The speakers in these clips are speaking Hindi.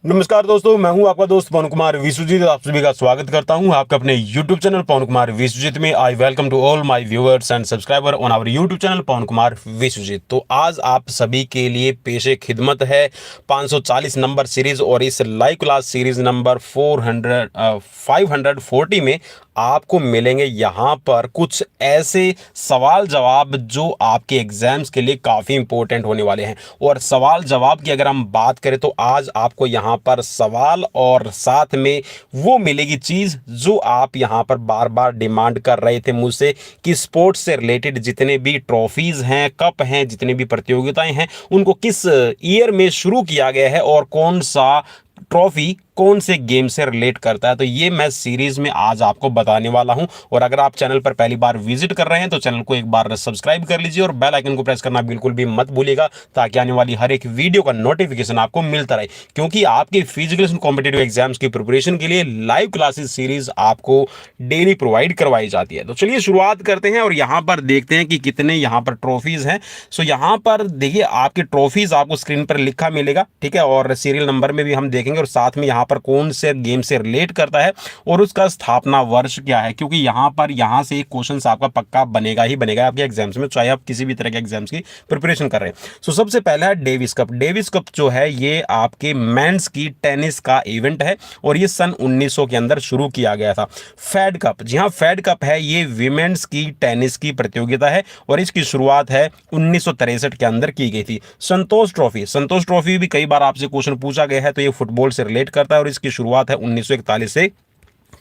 नमस्कार दोस्तों, मैं हूं आपका दोस्त पवन कुमार विश्वजीत। आप सभी का स्वागत करता हूं आपके अपने YouTube चैनल पवन कुमार विश्वजीत में। I welcome to all my viewers and subscriber on our YouTube channel Pawan Kumar Vishwajeet. तो आज आप सभी के लिए पेशे खिदमत है 540 नंबर सीरीज, और इस लाइव क्लास सीरीज नंबर 540 में आपको मिलेंगे यहाँ पर कुछ ऐसे सवाल जवाब जो आपके एग्जाम्स के लिए काफ़ी इंपॉर्टेंट होने वाले हैं। और सवाल जवाब की अगर हम बात करें तो आज आपको यहाँ पर सवाल और साथ में वो मिलेगी चीज़ जो आप यहाँ पर बार बार डिमांड कर रहे थे मुझसे कि स्पोर्ट्स से रिलेटेड जितने भी ट्रॉफीज़ हैं, कप हैं, जितनी भी प्रतियोगिताएं हैं, उनको किस ईयर में शुरू किया गया है और कौन सा ट्रॉफी कौन से गेम से रिलेट करता है। तो ये मैं सीरीज में आज आपको बताने वाला हूं। और अगर आप चैनल पर पहली बार विजिट कर रहे हैं तो चैनल को एक बार सब्सक्राइब कर लीजिए और बेल आइकन को प्रेस करना बिल्कुल भी मत भूलिएगा, ताकि आने वाली हर एक वीडियो का नोटिफिकेशन आपको मिलता रहे। क्योंकि आपके फिजिकल कॉम्पिटेटिव एग्जाम्स की प्रिपरेशन के लिए लाइव क्लासेस सीरीज आपको डेली प्रोवाइड करवाई जाती है। तो चलिए शुरुआत करते हैं और यहाँ पर देखते हैं कि कितने यहाँ पर ट्रॉफीज हैं। सो यहाँ पर देखिए आपके ट्रॉफीज आपको स्क्रीन पर लिखा मिलेगा, ठीक है, और सीरियल नंबर में भी हम देखेंगे और साथ में यहाँ पर कौन से गेम से रिलेट करता है और उसका स्थापना वर्ष क्या है। क्योंकि यहाँ से एक क्वेश्चन आपका पक्का बनेगा ही बनेगा आपके एग्जाम्स में, चाहे आप किसी भी तरह के एग्जाम्स की प्रिपरेशन कर रहे हैं। सो सबसे पहला है डेविस कप। डेविस कप जो है ये आपके मेंस की टेनिस का इवेंट है और ये सन 1900 के अंदर शुरू किया गया था। फेड कप, जी हाँ, फेड कप है, ये विमेंस की टेनिस की प्रतियोगिता है और इसकी शुरुआत है 1963 के अंदर की गई थी। संतोष ट्रॉफी, संतोष ट्रॉफी भी कई बार आपसे क्वेश्चन पूछा गया है, तो ये फुटबॉल से रिलेट करता है और इसकी शुरुआत है 1941 से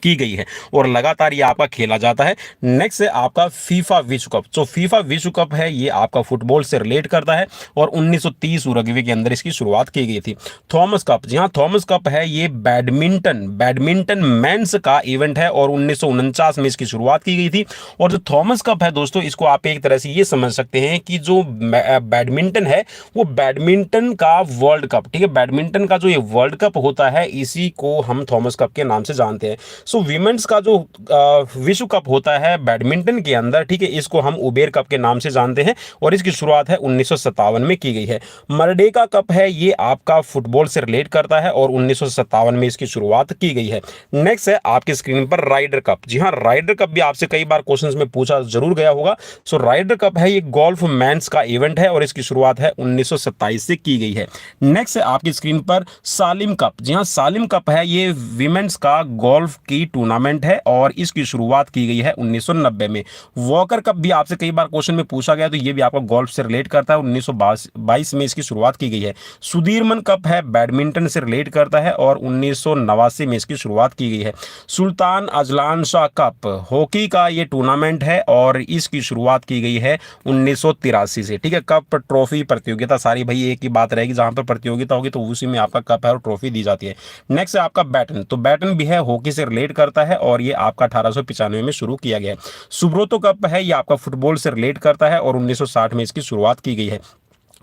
की गई है और लगातार ये आपका खेला जाता है। नेक्स्ट है आपका फीफा विश्व कप। तो फीफा विश्व कप है, ये आपका फुटबॉल से रिलेट करता है और 1930 उरुग्वे के अंदर इसकी शुरुआत की गई थी। थॉमस कप, जी हाँ, थॉमस कप है, ये बैडमिंटन मेंस का इवेंट है और 1949 में इसकी शुरुआत की गई थी। और जो थॉमस कप है दोस्तों, इसको आप एक तरह से ये समझ सकते हैं कि जो बैडमिंटन है वो बैडमिंटन का वर्ल्ड कप, ठीक है, बैडमिंटन का जो ये वर्ल्ड कप होता है इसी को हम थॉमस कप के नाम से जानते हैं। सो वीमेंस का जो विश्व कप होता है बैडमिंटन के अंदर, ठीक है, इसको हम उबेर कप के नाम से जानते हैं और इसकी शुरुआत है 1957 में की गई है। मर्डेका कप है, ये आपका फुटबॉल से रिलेट करता है और 1957 में इसकी शुरुआत की गई है। नेक्स्ट है आपकी स्क्रीन पर राइडर कप। जी हाँ, राइडर कप भी आपसे कई बार क्वेश्चंस में पूछा जरूर गया होगा। सो राइडर कप है, ये गोल्फ मेंस का इवेंट है और इसकी शुरुआत है 1927 से की गई है। नेक्स्ट है आपकी स्क्रीन पर सालिम कप। जी हाँ, सालिम कप है, ये विमेंस का गोल्फ की टूर्नामेंट है और इसकी शुरुआत की गई है 1990 में। वॉकर कप भी आपसे कई बार क्वेश्चन में पूछा गया, तो ये भी आपका गोल्फ से रिलेट करता है, 1922 में इसकी शुरुआत की गई है। सुधीरमन कप है, बैडमिंटन से रिलेट करता है और 1989 में इसकी शुरुआत की गई है। Sultan Azlan Shah cup hockey का ये टूर्नामेंट है और इसकी शुरुआत की गई है 1983 से, ठीक है। कप ट्रॉफी प्रतियोगिता सारी भाई एक ही बात रहेगी, जहां पर प्रतियोगिता होगी तो उसी में आपका कप है और ट्रॉफी दी जाती है। नेक्स्ट है आपका बैटन। तो बैटन भी है, हॉकी से रिलेट करता है और ये आपका 1895 में शुरू किया गया है। सुब्रोतो कप है, ये आपका फुटबॉल से रिलेट करता है और 1960 में इसकी शुरुआत की गई है।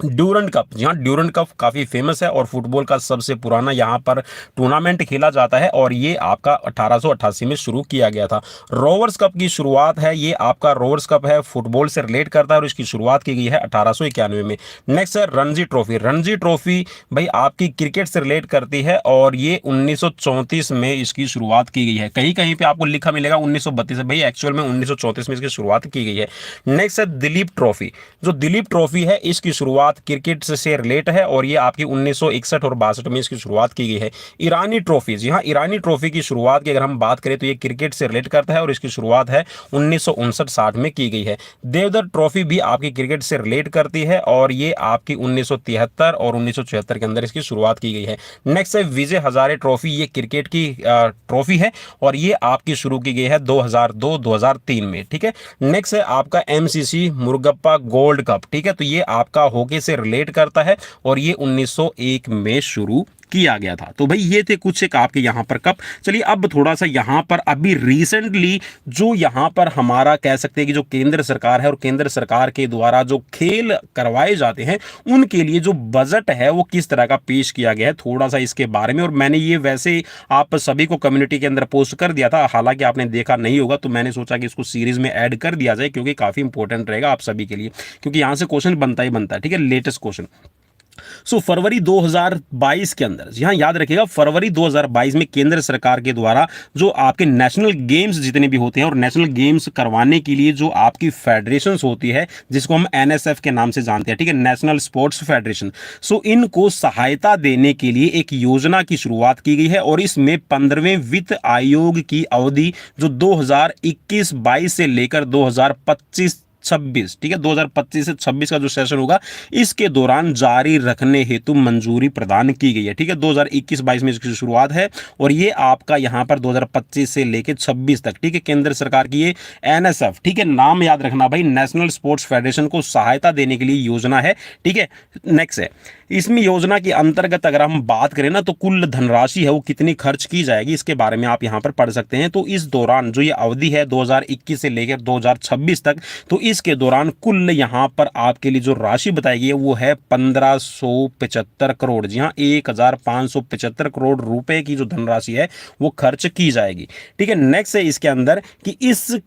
ड्यूरंट कप, जी हाँ, ड्यूरंट कप काफ़ी फेमस है और फुटबॉल का सबसे पुराना यहाँ पर टूर्नामेंट खेला जाता है और ये आपका 1888 में शुरू किया गया था। रोवर्स कप की शुरुआत है, ये आपका रोवर्स कप है, फुटबॉल से रिलेट करता है और इसकी शुरुआत की गई है 1891 में। नेक्स्ट है रणजी ट्रॉफी। रणजी ट्रॉफी भाई आपकी क्रिकेट से रिलेट करती है और ये 1934 में इसकी शुरुआत की गई है। कहीं कहीं पे आपको लिखा मिलेगा 1932 भाई, एक्चुअल में 1934 में इसकी शुरुआत की गई है। नेक्स्ट है दिलीप ट्रॉफी। जो दिलीप ट्रॉफी है इसकी शुरुआत क्रिकेट से रिलेट है और ये आपकी 1961 और 62 में इसकी शुरुआत की गई है। ईरानी ट्रॉफी, जी हाँ, ईरानी ट्रॉफी की शुरुआत की अगर हम बात करें तो ये क्रिकेट से रिलेट करता है और इसकी शुरुआत है 1959-60 में की गई है। देवधर ट्रॉफी भी आपकी क्रिकेट से रिलेट करती है और ये आपकी 1973 और 1974 के अंदर इसकी शुरुआत की गई है। नेक्स्ट है विजय हजारे ट्रॉफी। ये क्रिकेट की ट्रॉफी है और ये आपकी शुरू की गई है 2002-2003 में, ठीक है। नेक्स्ट है आपका एमसीसी मुरुगप्पा गोल्ड कप, ठीक है, तो ये आपका हॉकी से रिलेट करता है और ये 1901 में शुरू किया गया था। तो भाई ये थे कुछ एक आपके यहाँ पर कप। चलिए अब थोड़ा सा यहाँ पर अभी रिसेंटली जो यहाँ पर हमारा कह सकते हैं कि जो केंद्र सरकार है और केंद्र सरकार के द्वारा जो खेल करवाए जाते हैं उनके लिए जो बजट है वो किस तरह का पेश किया गया है, थोड़ा सा इसके बारे में। और मैंने ये वैसे आप सभी को कम्युनिटी के अंदर पोस्ट कर दिया था, हालांकि आपने देखा नहीं होगा, तो मैंने सोचा कि इसको सीरीज में ऐड कर दिया जाए क्योंकि काफी इंपॉर्टेंट रहेगा आप सभी के लिए, क्योंकि यहाँ से क्वेश्चन बनता ही बनता है, ठीक है, लेटेस्ट क्वेश्चन। फरवरी 2022 के अंदर, जी हाँ याद रखिएगा, फरवरी 2022 में केंद्र सरकार के द्वारा जो आपके नेशनल गेम्स जितने भी होते हैं और नेशनल गेम्स करवाने के लिए जो आपकी फेडरेशंस होती है जिसको हम एनएसएफ के नाम से जानते हैं, ठीक है, नेशनल स्पोर्ट्स फेडरेशन, इनको सहायता देने के लिए एक योजना की शुरुआत की गई है और इसमें 15वें वित्त आयोग की अवधि जो 2021-22 से लेकर 2025-26, ठीक है, 2025 से 26 का जो सेशन होगा इसके दौरान जारी रखने हेतु मंजूरी प्रदान की गई है, ठीक है। 2021-22 में इसकी शुरुआत है और ये आपका यहां पर 2025 से लेकर 26 तक, ठीक है, केंद्र सरकार की ये एनएसएफ, ठीक है, नाम याद रखना भाई, नेशनल स्पोर्ट्स फेडरेशन को सहायता देने के लिए योजना है, ठीक है। नेक्स्ट है, इसमें योजना के अंतर्गत अगर हम बात करें ना तो कुल धनराशि है वो कितनी खर्च की जाएगी इसके बारे में आप यहां पर पढ़ सकते हैं। तो इस दौरान जो ये अवधि है 2021 से लेकर 2026 तक, तो इसके दौरान कुल यहां पर आपके लिए जो राशि बताई गई है वो है 1575 करोड़, जी हाँ 1575 करोड़ रुपए की जो धनराशि है वो खर्च की जाएगी, ठीक है। नेक्स्ट है इसके अंदर कि इस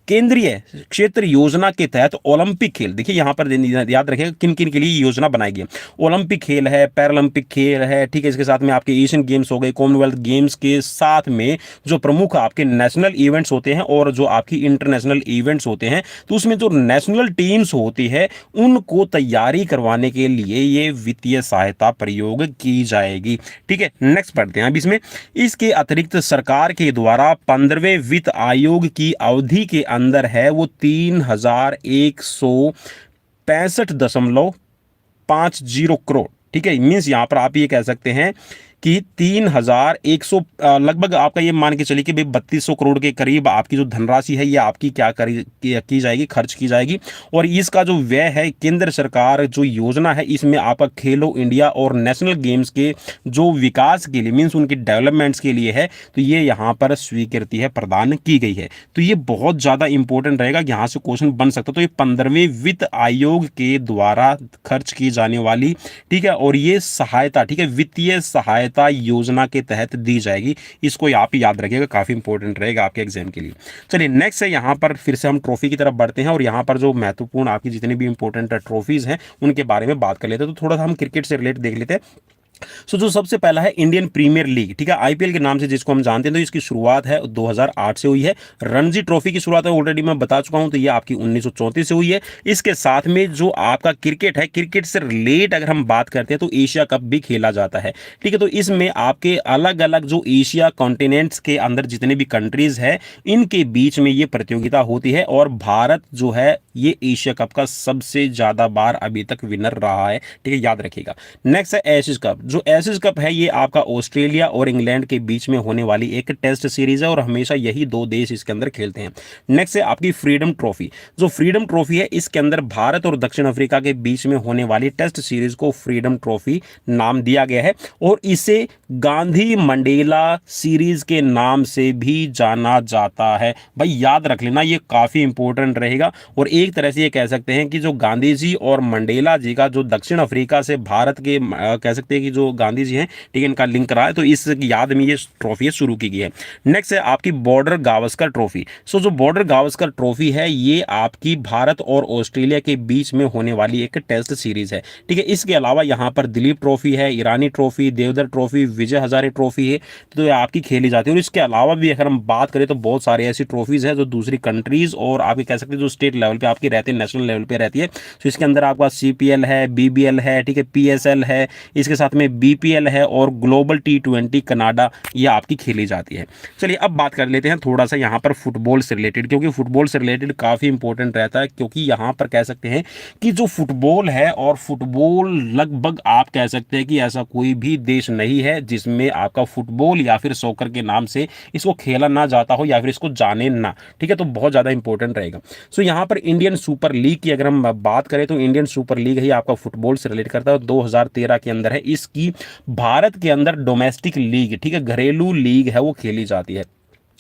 केंद्रीय क्षेत्र योजना के तहत ओलंपिक खेल, देखिए यहां पर याद रखिएगा किन किन के लिए योजना बनाई गई है। ओलंपिक खेल है, पैरालंपिक खेल है, ठीक है, इसके साथ में आपके एशियन गेम्स हो गए, कॉमनवेल्थ गेम्स के साथ में जो प्रमुख आपके नेशनल इवेंट्स होते हैं और जो आपकी इंटरनेशनल इवेंट्स होते हैं, तो उसमें जो नेशनल टीम्स होती है उनको तैयारी करवाने के लिए ये वित्तीय सहायता प्रयोग की जाएगी, ठीक है। नेक्स्ट पढ़ते हैं अब इसमें, इसके अतिरिक्त सरकार के द्वारा 15वें वित्त आयोग की अवधि के अंदर है वो 3165.50 करोड़, ठीक है, मीन्स यहां पर आप ये कह सकते हैं कि 3100 लगभग आपका ये मान के चलिए कि भाई 3200 करोड़ के करीब आपकी जो धनराशि है ये आपकी क्या की जाएगी, खर्च की जाएगी। और इसका जो व्यय है केंद्र सरकार जो योजना है इसमें आपका खेलो इंडिया और नेशनल गेम्स के जो विकास के लिए मीन्स उनके डेवलपमेंट्स के लिए है, तो ये यहाँ पर स्वीकृति है प्रदान की गई है। तो ये बहुत ज़्यादा इंपॉर्टेंट रहेगा, यहाँ से क्वेश्चन बन सकता है। तो ये 15वें वित्त आयोग के द्वारा खर्च की जाने वाली, ठीक है, और ये सहायता, ठीक है, वित्तीय सहायता योजना के तहत दी जाएगी, इसको आप याद रखिएगा, काफी इंपॉर्टेंट रहेगा आपके एग्जाम के लिए। चलिए नेक्स्ट है, यहां पर फिर से हम ट्रॉफी की तरफ बढ़ते हैं और यहां पर जो महत्वपूर्ण आपकी जितनी भी इंपॉर्टेंट ट्रॉफीज हैं उनके बारे में बात कर लेते हैं। तो थोड़ा सा हम क्रिकेट से रिलेटेड देख लेते हैं। जो सबसे पहला है इंडियन प्रीमियर लीग, ठीक है, आईपीएल के नाम से जिसको हम जानते हैं, तो इसकी शुरुआत है 2008 से हुई है। रणजी ट्रॉफी की शुरुआत है ऑलरेडी मैं बता चुका हूं, तो ये आपकी 1934 से हुई है। इसके साथ में जो आपका क्रिकेट है, क्रिकेट से रिलेट अगर हम बात करते हैं तो एशिया कप भी खेला जाता है, ठीक है। तो इसमें आपके अलग अलग जो एशिया कॉन्टिनेंट्स के अंदर जितने भी कंट्रीज है इनके बीच में ये प्रतियोगिता होती है और भारत जो है ये एशिया कप का सबसे ज्यादा बार अभी तक विनर रहा है, ठीक है, याद रखिएगा। नेक्स्ट है एशिस कप। जो एशिस कप है ये आपका ऑस्ट्रेलिया और इंग्लैंड के बीच में होने वाली एक टेस्ट सीरीज है और हमेशा यही दो देश इसके अंदर खेलते हैं। नेक्स्ट है आपकी फ्रीडम ट्रॉफी। जो फ्रीडम ट्रॉफी है इसके अंदर भारत और दक्षिण अफ्रीका के बीच में होने वाली टेस्ट सीरीज को फ्रीडम ट्रॉफी नाम दिया गया है और इसे गांधी मंडेला सीरीज के नाम से भी जाना जाता है। भाई याद रख लेना, ये काफी इंपॉर्टेंट रहेगा और एक तरह से ये कह सकते हैं कि जो गांधी जी और मंडेला जी का जो दक्षिण अफ्रीका से भारत के कह सकते हैं कि जो गांधी जी हैं, ठीक है, इनका लिंक रहा है, तो इस याद में ये ट्रॉफी शुरू की गई है। नेक्स्ट है आपकी बॉर्डर गावस्कर ट्रॉफी। जो बॉर्डर गावस्कर ट्रॉफी है ये आपकी भारत और ऑस्ट्रेलिया के बीच में होने वाली एक टेस्ट सीरीज है, ठीक है। इसके अलावा यहाँ पर दिलीप ट्रॉफी है, ईरानी trophy, Deodhar trophy, Vijay Hazare trophy है, तो ये आपकी खेली जाती है। और इसके अलावा भी अगर हम बात करें तो बहुत सारी ऐसी ट्रॉफीज है जो दूसरी कंट्रीज और आपके कह सकते हैं जो स्टेट लेवल पे आपकी रहती है, नेशनल लेवल पे रहती है। तो इसके अंदर आपका सीपीएल है, बीबीएल है, ठीक है, पीएसएल है, इसके साथ में बीपीएल है और ग्लोबल टी20 कनाडा ये आपकी खेली जाती है। चलिए अब बात कर लेते हैं थोड़ा सा यहाँ पर फुटबॉल से रिलेटेड, क्योंकि फुटबॉल से रिलेटेड काफ़ी इंपॉर्टेंट रहता है, क्योंकि यहाँ पर कह सकते हैं कि जो फुटबॉल है और फुटबॉल लगभग आप कह सकते हैं कि ऐसा कोई भी देश नहीं है जिसमें आपका फुटबॉल या फिर सॉकर के नाम से इसको खेला ना जाता हो या फिर इसको जाने ना, ठीक है, तो बहुत ज़्यादा इंपॉर्टेंट रहेगा। यहाँ पर इंडियन सुपर लीग की अगर हम बात करें तो इंडियन सुपर लीग ही आपका फुटबॉल से रिलेट करता है, 2013 के अंदर है। इसकी भारत के अंदर डोमेस्टिक लीग, ठीक है, घरेलू लीग है वो खेली जाती है।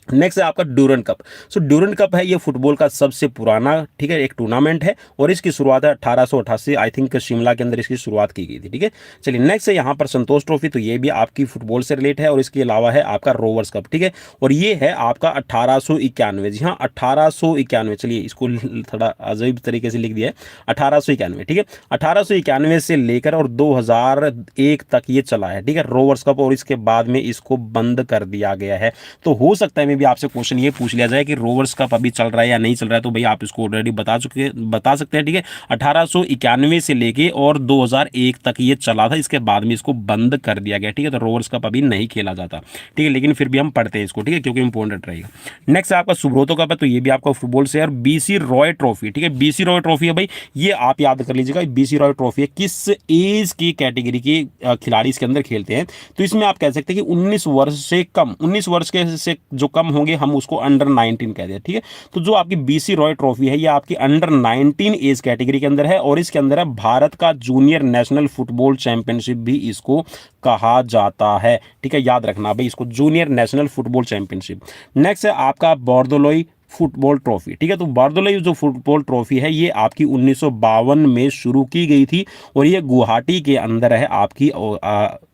नेक्स्ट है आपका ड्यूरन कप। सो ड्यूरन कप है ये फुटबॉल का सबसे पुराना, ठीक है, एक टूर्नामेंट है और इसकी शुरुआत है 1888 आई थिंक शिमला के अंदर इसकी शुरुआत की गई थी, ठीक है। चलिए नेक्स्ट है यहाँ पर संतोष ट्रॉफी, तो ये भी आपकी फुटबॉल से रिलेट है और इसके अलावा है आपका रोवर्स कप, ठीक है, और ये है आपका 1891। जी हाँ 1891, चलिए इसको थोड़ा अजीब तरीके से लिख दिया है 1891, ठीक है। 1891 से लेकर और 2001 तक ये चला है, ठीक है, रोवर्स कप, और इसके बाद में इसको बंद कर दिया गया है। तो हो सकता है भी आपसे क्वेश्चन ये पूछ लिया जाए कि रोवर्स कप अभी चल रहा है या नहीं चल रहा है, तो भाई आप इसको ऑलरेडी बता सकते हैं, ठीक है। 1891 से लेके और 2001 तक ये चला था, इसके बाद में इसको बंद कर दिया गया, ठीक है। तो रोवर्स कप अभी नहीं खेला जाता, ठीक है, लेकिन फिर भी हम पढ़ते हैं इसको, ठीक है, क्योंकि इंपॉर्टेंट रहेगा। नेक्स्ट आपका सुब्रोतो कप है, तो ये भी आपका फुटबॉल से है। और बीसी रॉय ट्रॉफी, ठीक है, बीसी रॉय ट्रॉफी है भाई, ये आप याद कर लीजिएगा, बीसी रॉय ट्रॉफी है, किस एज की कैटेगरी के खिलाड़ी इसके अंदर खेलते हैं, तो इसमें आप कह सकते हैं कि 19 वर्ष से कम, 19 वर्ष के से जो कम होंगे हम उसको अंडर 19 कहते हैं, ठीक है। तो जो आपकी बीसी रॉय ट्रॉफी है ये आपकी अंडर 19 एज कैटेगरी के अंदर है और इसके अंदर है भारत का जूनियर नेशनल फुटबॉल चैंपियनशिप भी इसको कहा जाता है, ठीक है, याद रखना भाई इसको, junior national football championship. Next है आपका बोर्दोलोई फुटबॉल ट्रॉफी, ठीक है। तो बारदोलाई जो फुटबॉल ट्रॉफी है ये आपकी 1952 में शुरू की गई थी और ये गुवाहाटी के अंदर है आपकी,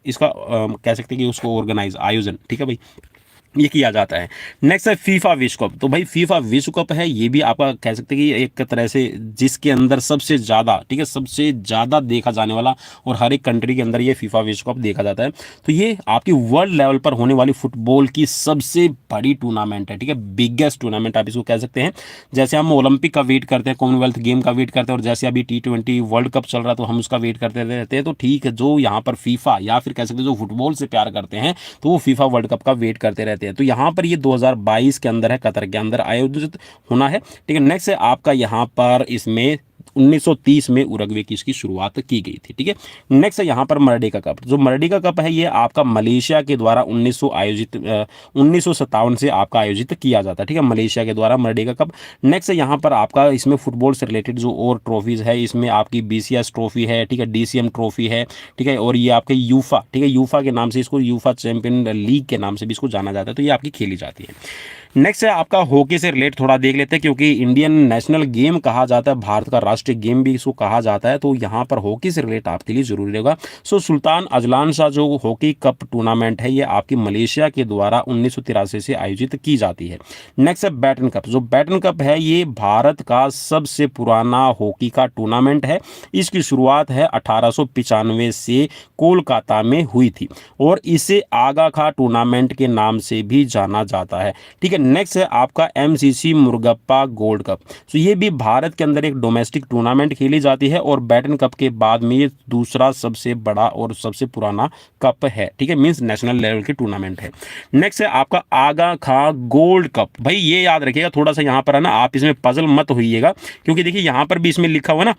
इसका कह सकते हैं कि उसको ऑर्गेनाइज आयोजन, ठीक है भाई, ये किया जाता है। नेक्स्ट है फीफा विश्व कप। तो भाई फीफा विश्व कप है, ये भी आप कह सकते हैं कि एक तरह से जिसके अंदर सबसे ज़्यादा, ठीक है, सबसे ज़्यादा देखा जाने वाला और हर एक कंट्री के अंदर ये फीफा विश्व कप देखा जाता है। तो ये आपकी वर्ल्ड लेवल पर होने वाली फुटबॉल की सबसे बड़ी टूर्नामेंट है, ठीक है, बिगेस्ट टूर्नामेंट आप इसको कह सकते हैं। जैसे हम ओलंपिक का वेट करते हैं, कॉमनवेल्थ गेम का वेट करते हैं, और जैसे अभी T20 वर्ल्ड कप चल रहा है तो हम उसका वेट करते रहते हैं, तो ठीक है, जो यहाँ पर फीफा या फिर कह सकते हैं जो फुटबॉल से प्यार करते हैं तो वो फीफा वर्ल्ड कप का वेट करते रहते हैं। तो यहाँ पर ये 2022 के अंदर है, कतर के अंदर आयोजित होना है, ठीक है। नेक्स्ट है आपका यहाँ पर इसमें 1930 में उरुग्वे की इसकी शुरुआत की गई थी, ठीक है। नेक्स्ट है यहाँ पर मर्डेका कप। जो मर्डेका कप है ये आपका मलेशिया के द्वारा 1957 से आपका आयोजित किया जाता है, ठीक है, मलेशिया के द्वारा मर्डेका कप। नेक्स्ट है यहाँ पर आपका इसमें फुटबॉल से रिलेटेड जो और ट्रॉफीज है, इसमें आपकी BCS ट्रॉफी है, ठीक है, DCM ट्रॉफी है, ठीक है, और ये आपके यूफा, ठीक है, यूफा के नाम से इसको, यूफा चैंपियन लीग के नाम से भी इसको जाना जाता है, तो ये आपकी खेली जाती है। नेक्स्ट है आपका हॉकी से रिलेट थोड़ा देख लेते हैं, क्योंकि इंडियन नेशनल गेम कहा जाता है, भारत का राष्ट्रीय गेम भी इसको कहा जाता है, तो यहाँ पर हॉकी से रिलेट आपके लिए जरूरी रहेगा। सो सुल्तान अजलान शाह जो हॉकी कप टूर्नामेंट है ये आपकी मलेशिया के द्वारा 1983 से आयोजित की जाती है। नेक्स्ट है बैटन कप। जो बैटन कप है ये भारत का सबसे पुराना हॉकी का टूर्नामेंट है, इसकी शुरुआत है 1895 से कोलकाता में हुई थी और इसे आगा खा टूर्नामेंट के नाम से भी जाना जाता है, ठीक है। नेक्स्ट है आपका MCC मुर्गप्पा गोल्ड कप। तो ये भी भारत के अंदर एक डोमेस्टिक टूर्नामेंट खेली जाती है और बैटन कप के बाद में ये दूसरा सबसे बड़ा और सबसे पुराना कप है, ठीक है, मींस नेशनल लेवल की टूर्नामेंट है। नेक्स्ट है आपका आगा खा गोल्ड कप। भाई ये याद रखिएगा, थोड़ा सा यहाँ पर है ना, आप इसमें पजल मत होइएगा, क्योंकि देखिए यहाँ पर भी इसमें लिखा हुआ ना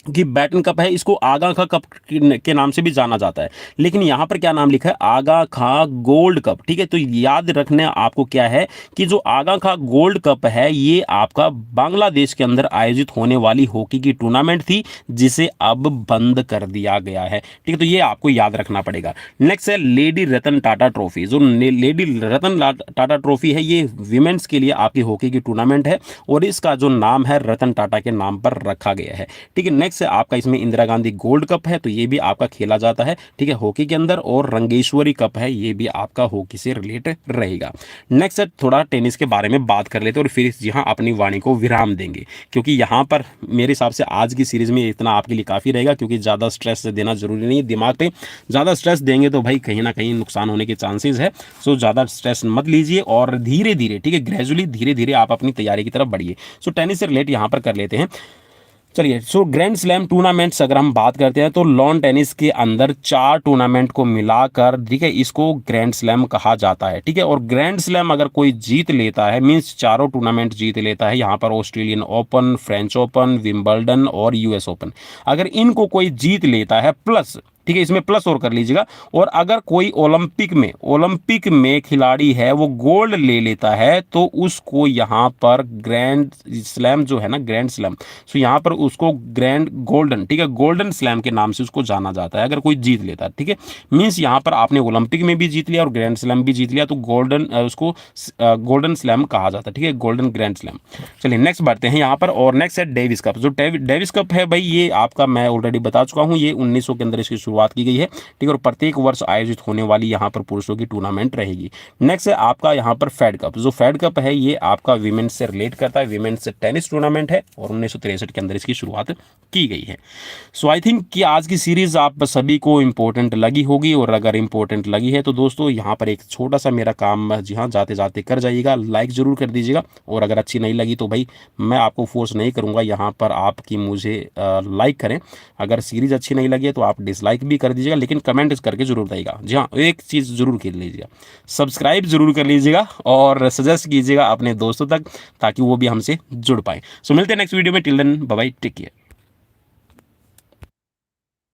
कि बैटन कप है, इसको आगा खा कप के नाम से भी जाना जाता है, लेकिन यहाँ पर क्या नाम लिखा है, आगा खा गोल्ड कप, ठीक है। तो याद रखने आपको क्या है कि जो आगा खा गोल्ड कप है ये आपका बांग्लादेश के अंदर आयोजित होने वाली हॉकी की टूर्नामेंट थी, जिसे अब बंद कर दिया गया है, ठीक है, तो ये आपको याद रखना पड़ेगा। नेक्स्ट है लेडी रतन टाटा ट्रॉफी। जो लेडी रतन टाटा ट्रॉफी है ये विमेंस के लिए आपकी हॉकी की टूर्नामेंट है और इसका जो नाम है रतन टाटा के नाम पर रखा गया है, ठीक है। नेक्स्ट है आपका इसमें इंदिरा गांधी गोल्ड कप है, तो ये भी आपका खेला जाता है, ठीक है, हॉकी के अंदर। और रंगेश्वरी कप है, ये भी आपका हॉकी से रिलेटेड रहेगा। नेक्स्ट है थोड़ा टेनिस के बारे में बात कर लेते हैं और फिर यहाँ अपनी वाणी को विराम देंगे, क्योंकि यहाँ पर मेरे हिसाब से आज की सीरीज में इतना आपके लिए काफ़ी रहेगा, क्योंकि ज़्यादा स्ट्रेस देना जरूरी नहीं है दिमाग पे। ज़्यादा स्ट्रेस देंगे तो भाई कहीं ना कहीं नुकसान होने के चांसेस है, सो ज़्यादा स्ट्रेस मत लीजिए और धीरे धीरे, ठीक है, ग्रेजुअली धीरे धीरे आप अपनी तैयारी की तरफ बढ़िए। सो टेनिस से रिलेट यहाँ पर कर लेते हैं। चलिए, सो ग्रैंड स्लैम टूर्नामेंट्स अगर हम बात करते हैं तो लॉन टेनिस के अंदर 4 टूर्नामेंट को मिलाकर, ठीक है, इसको ग्रैंड स्लैम कहा जाता है, ठीक है। और ग्रैंड स्लैम अगर कोई जीत लेता है, मींस चारों टूर्नामेंट जीत लेता है, यहाँ पर Australian open, French open, Wimbledon और US ओपन, अगर इनको कोई जीत लेता है प्लस ठीक है, इसमें प्लस और कर लीजिएगा। और अगर कोई ओलंपिक में खिलाड़ी है वो गोल्ड ले लेता है तो उसको यहाँ पर ग्रैंड स्लैम जो है ना, ग्रैंड स्लैम, सो यहाँ पर उसको ग्रैंड गोल्डन, ठीक है, गोल्डन स्लैम के नाम से उसको जाना जाता है अगर कोई जीत लेता है। ठीक है, मींस यहाँ पर आपने ओलंपिक में भी जीत लिया और ग्रैंड स्लैम भी जीत लिया तो गोल्डन उसको गोल्डन स्लैम कहा जाता है। ठीक है, गोल्डन ग्रैंड स्लैम। चलिए नेक्स्ट बढ़ते हैं यहाँ पर, और नेक्स्ट है डेविस कप। जो डेविस कप है भाई, ये आपका मैं ऑलरेडी बता चुका हूँ, ये 1900 के अंदर इसकी शुरुआत की गई है। ठीक है, और प्रत्येक वर्ष आयोजित होने वाली यहाँ पर पुरुषों की टूर्नामेंट रहेगी। नेक्स्ट है आपका यहाँ पर फेड कप। जो फेड कप है ये आपका वीमेंस से रिलेट करता है, वीमेंस टेनिस टूर्नामेंट है और 1963 के अंदर इसकी शुरुआत की गई है। सो आई थिंक कि आज की सीरीज आप सभी को इंपॉर्टेंट लगी होगी, और अगर इंपॉर्टेंट लगी है तो दोस्तों यहाँ पर एक छोटा सा मेरा काम जी हाँ जाते जाते कर जाइएगा, लाइक जरूर कर दीजिएगा। और अगर अच्छी नहीं लगी तो भाई मैं आपको फोर्स नहीं करूँगा यहाँ पर आपकी मुझे लाइक करें। अगर सीरीज अच्छी नहीं लगी है तो आप डिसलाइक भी कर दीजिएगा, लेकिन कमेंट करके जरूर बताइएगा। जी हाँ, एक चीज़ जरूर कर लीजिएगा, सब्सक्राइब जरूर कर लीजिएगा और सजेस्ट कीजिएगा अपने दोस्तों तक ताकि वो भी हमसे जुड़ पाए। सो मिलते हैं नेक्स्ट वीडियो में। Till then bye bye, take care.